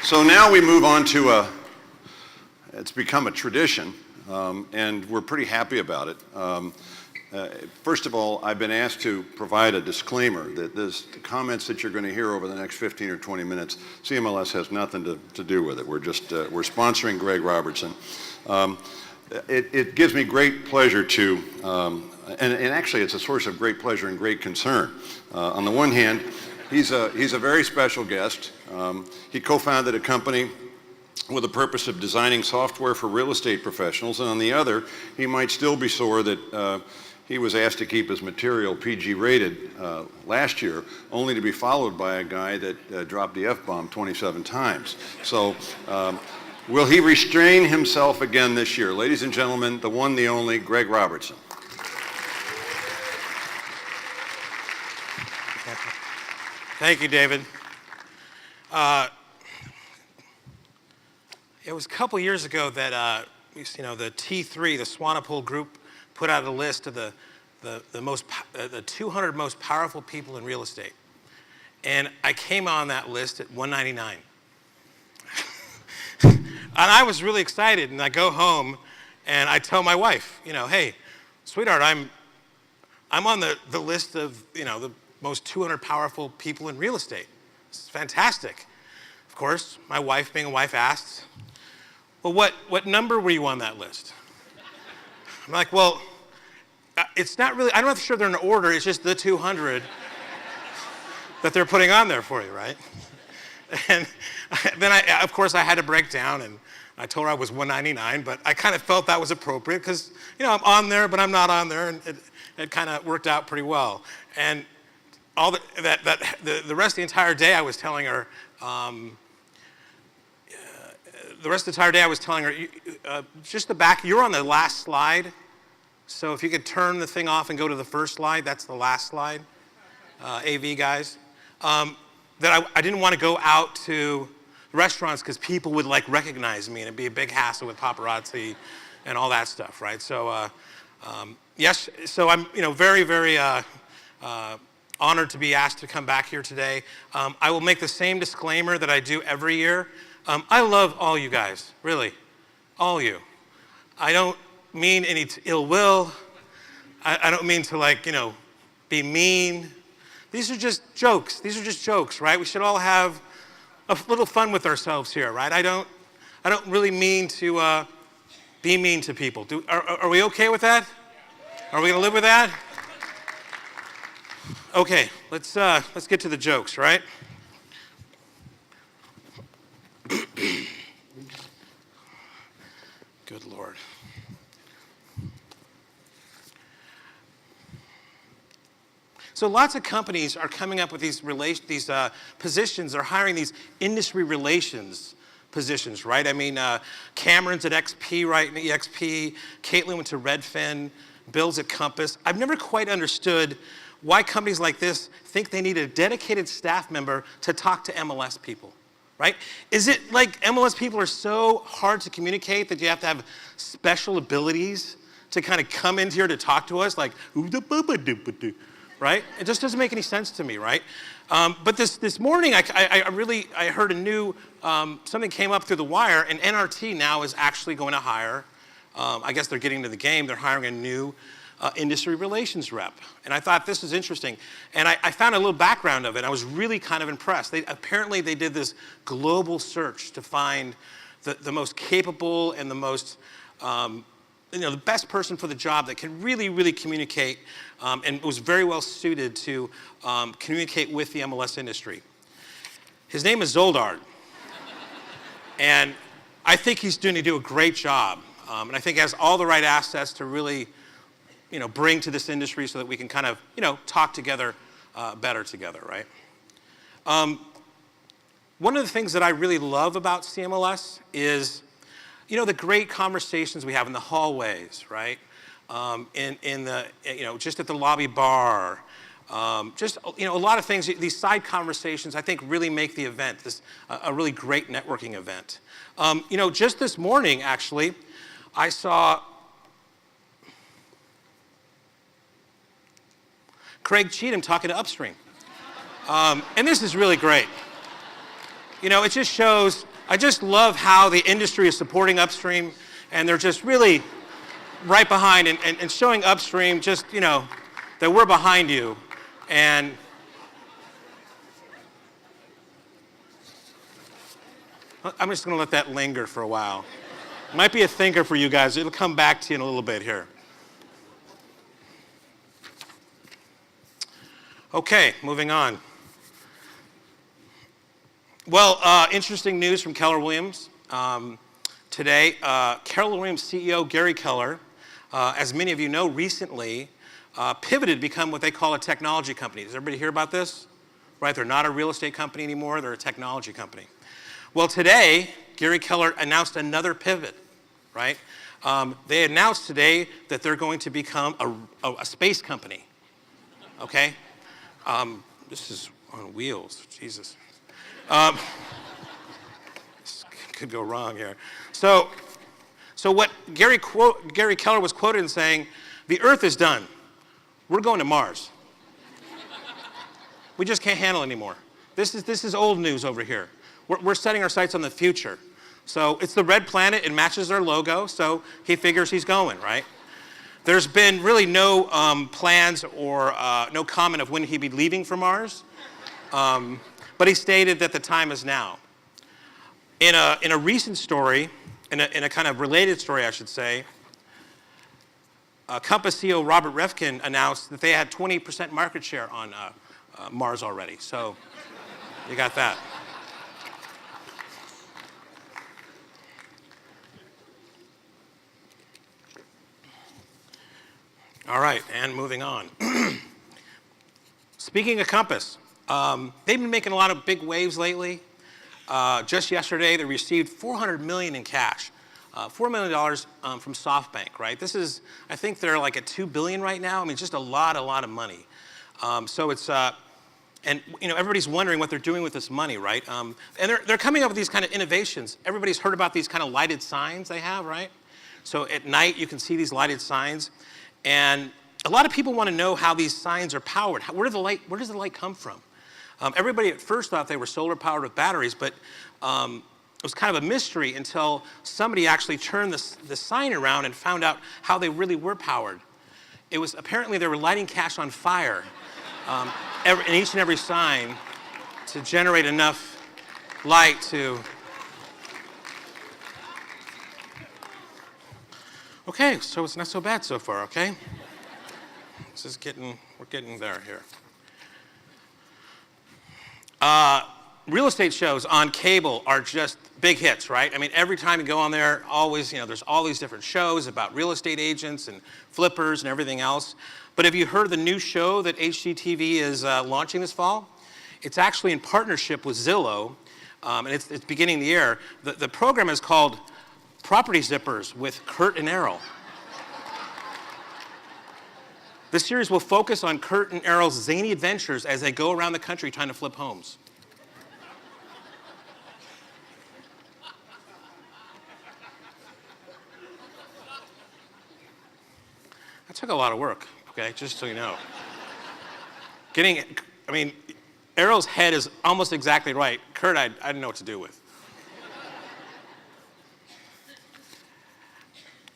So now we move on to it's become a tradition, and we're pretty happy about it. First of all, I've been asked to provide a disclaimer that the comments that you're going to hear over the next 15 or 20 minutes, CMLS has nothing to do with it. We're just, we're sponsoring Greg Robertson. It gives me great pleasure to, and actually it's a source of great pleasure and great concern. On the one hand, he's a very special guest. He co-founded a company with the purpose of designing software for real estate professionals, and on the other, he might still be sore that he was asked to keep his material PG rated last year, only to be followed by a guy that dropped the F-bomb 27 times. So will he restrain himself again this year? Ladies and gentlemen, the one, the only, Greg Robertson. Thank you, David. It was a couple years ago that the T3, the Swanepoel Group, put out a list of the 200 most powerful people in real estate, and I came on that list at 199. And I was really excited, and I go home and I tell my wife, hey, sweetheart, I'm on the list of the most 200 powerful people in real estate. It's fantastic. Of course, my wife, being a wife, asks, well, what number were you on that list? I'm like, well, it's not really, I'm not sure they're in order, it's just the 200 that they're putting on there for you, right? And then of course I had to break down, and I told her I was 199, but I kind of felt that was appropriate because, I'm on there, but I'm not on there, and it kind of worked out pretty well. And all the rest of the entire day I was telling her, just the back, you're on the last slide, so if you could turn the thing off and go to the first slide, that's the last slide, AV guys. That I didn't want to go out to restaurants because people would recognize me and it'd be a big hassle with paparazzi and all that stuff, right? So yes, so I'm very, very honored to be asked to come back here today. I will make the same disclaimer that I do every year. I love all you guys, really, all you. I don't mean any ill will. I don't mean to be mean. These are just jokes. These are just jokes, right? We should all have a little fun with ourselves here, right? I don't really mean to be mean to people. Are we okay with that? Are we gonna live with that? Okay, let's get to the jokes, right? Good Lord. So lots of companies are coming up with these positions. They're hiring these industry relations positions, right? I mean, Cameron's at XP, right? EXP. Caitlin went to Redfin. Bill's at Compass. I've never quite understood why companies like this think they need a dedicated staff member to talk to MLS people, right? Is it like MLS people are so hard to communicate that you have to have special abilities to kind of come in here to talk to us, like, right? It just doesn't make any sense to me, right? But this morning, I heard a new, something came up through the wire, and NRT now is actually going to hire, I guess they're getting to the game, they're hiring a new industry relations rep. And I thought this is interesting. And I found a little background of it. I was really kind of impressed. Apparently they did this global search to find the most capable and the most, the best person for the job that can really, really communicate and was very well suited to communicate with the MLS industry. His name is Zoldard. And I think he's going to do a great job. And I think he has all the right assets to really, bring to this industry so that we can kind of, talk together better together, right? One of the things that I really love about CMLS is, the great conversations we have in the hallways, right? In the, just at the lobby bar, just, a lot of things, these side conversations, I think really make the event a really great networking event. Just this morning, actually, I saw Craig Cheatham talking to Upstream. And this is really great. It just shows I just love how the industry is supporting upstream, and they're just really right behind and showing upstream just, that we're behind you. And I'm just going to let that linger for a while. Might be a thinker for you guys. It'll come back to you in a little bit here. Okay, moving on. Well, interesting news from Keller Williams. Today, Keller Williams CEO Gary Keller, as many of you know, recently pivoted to become what they call a technology company. Does everybody hear about this? Right, they're not a real estate company anymore, they're a technology company. Well, today, Gary Keller announced another pivot, right? They announced today that they're going to become a space company, okay? This is on wheels, Jesus. This could go wrong here. So what Gary Keller was quoted in saying, the Earth is done. We're going to Mars. We just can't handle it anymore. This is old news over here. We're setting our sights on the future. So it's the red planet, it matches our logo, so he figures he's going, right? There's been really no plans or no comment of when he'd be leaving for Mars, but he stated that the time is now. In a recent story, in a kind of related story, I should say, Compass CEO Robert Refkin announced that they had 20% market share on Mars already. So you got that. All right, and moving on. Speaking of Compass, they've been making a lot of big waves lately. Just yesterday, they received $400 million in cash. $4 million from SoftBank, right? This is, I think they're like at $2 billion right now. I mean, just a lot of money. So it's, and everybody's wondering what they're doing with this money, right? And they're coming up with these kind of innovations. Everybody's heard about these kind of lighted signs they have, right? So at night, you can see these lighted signs. And a lot of people want to know how these signs are powered. Where does the light come from? Everybody at first thought they were solar powered with batteries, but it was kind of a mystery until somebody actually turned the sign around and found out how they really were powered. It was apparently they were lighting cash on fire in each and every sign to generate enough light to. Okay, so it's not so bad so far, okay? We're getting there here. Real estate shows on cable are just big hits, right? I mean, every time you go on there, always, there's all these different shows about real estate agents and flippers and everything else. But have you heard the new show that HGTV is launching this fall? It's actually in partnership with Zillow, and it's beginning the year. The program is called Property Zippers with Kurt and Errol. The series will focus on Kurt and Errol's zany adventures as they go around the country trying to flip homes. That took a lot of work, okay, just so you know. Errol's head is almost exactly right. Kurt, I didn't know what to do with.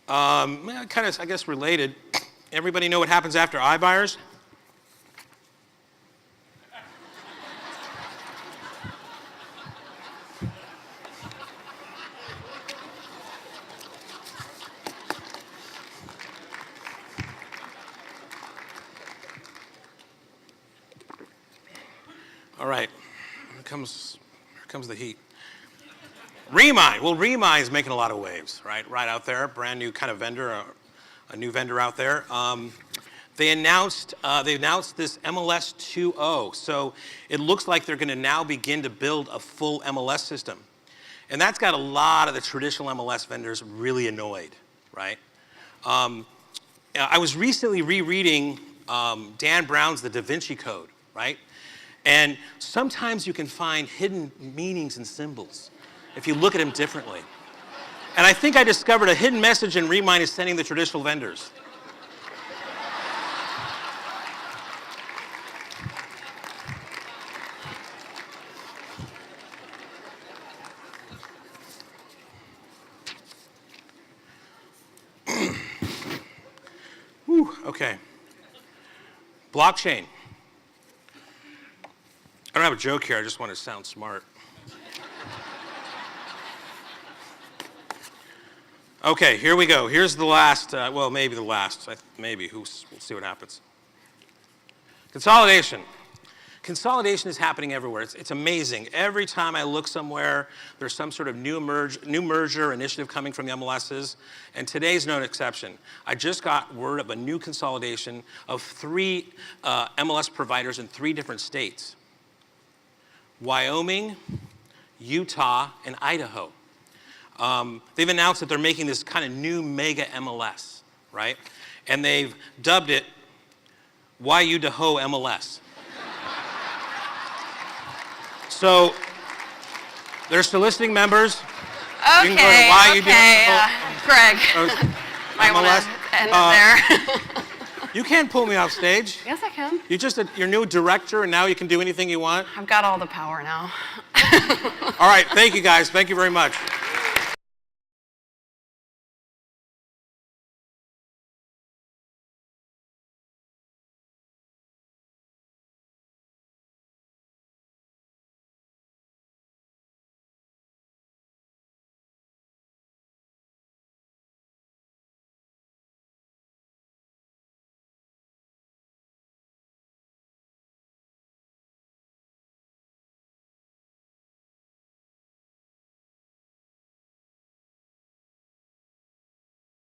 Kind of, I guess, related. Everybody know what happens after iBuyers? All right, here comes the heat. Remind. Well, Remind is making a lot of waves, right out there. Brand new kind of vendor, a new vendor out there. They announced this CMLS20. So it looks like they're going to now begin to build a full MLS system. And that's got a lot of the traditional MLS vendors really annoyed, right? I was recently rereading Dan Brown's The Da Vinci Code, right? And sometimes you can find hidden meanings in symbols if you look at them differently. And I think I discovered a hidden message in Remind is sending the traditional vendors. Okay. Blockchain. I don't have a joke here, I just want to sound smart. Okay, here we go. Here's the last, well, maybe the last, maybe, we'll see what happens. Consolidation. Consolidation is happening everywhere. It's amazing. Every time I look somewhere, there's some sort of new merger initiative coming from the MLSs, and today's no exception. I just got word of a new consolidation of 3 MLS providers in 3 different states: Wyoming, Utah, and Idaho. They've announced that they're making this kind of new mega MLS, right? And they've dubbed it Idaho MLS. So they're soliciting members. Okay, Greg. Might want to end it there. You can't pull me off stage. Yes, I can. You're new director, and now you can do anything you want. I've got all the power now. All right, thank you guys. Thank you very much.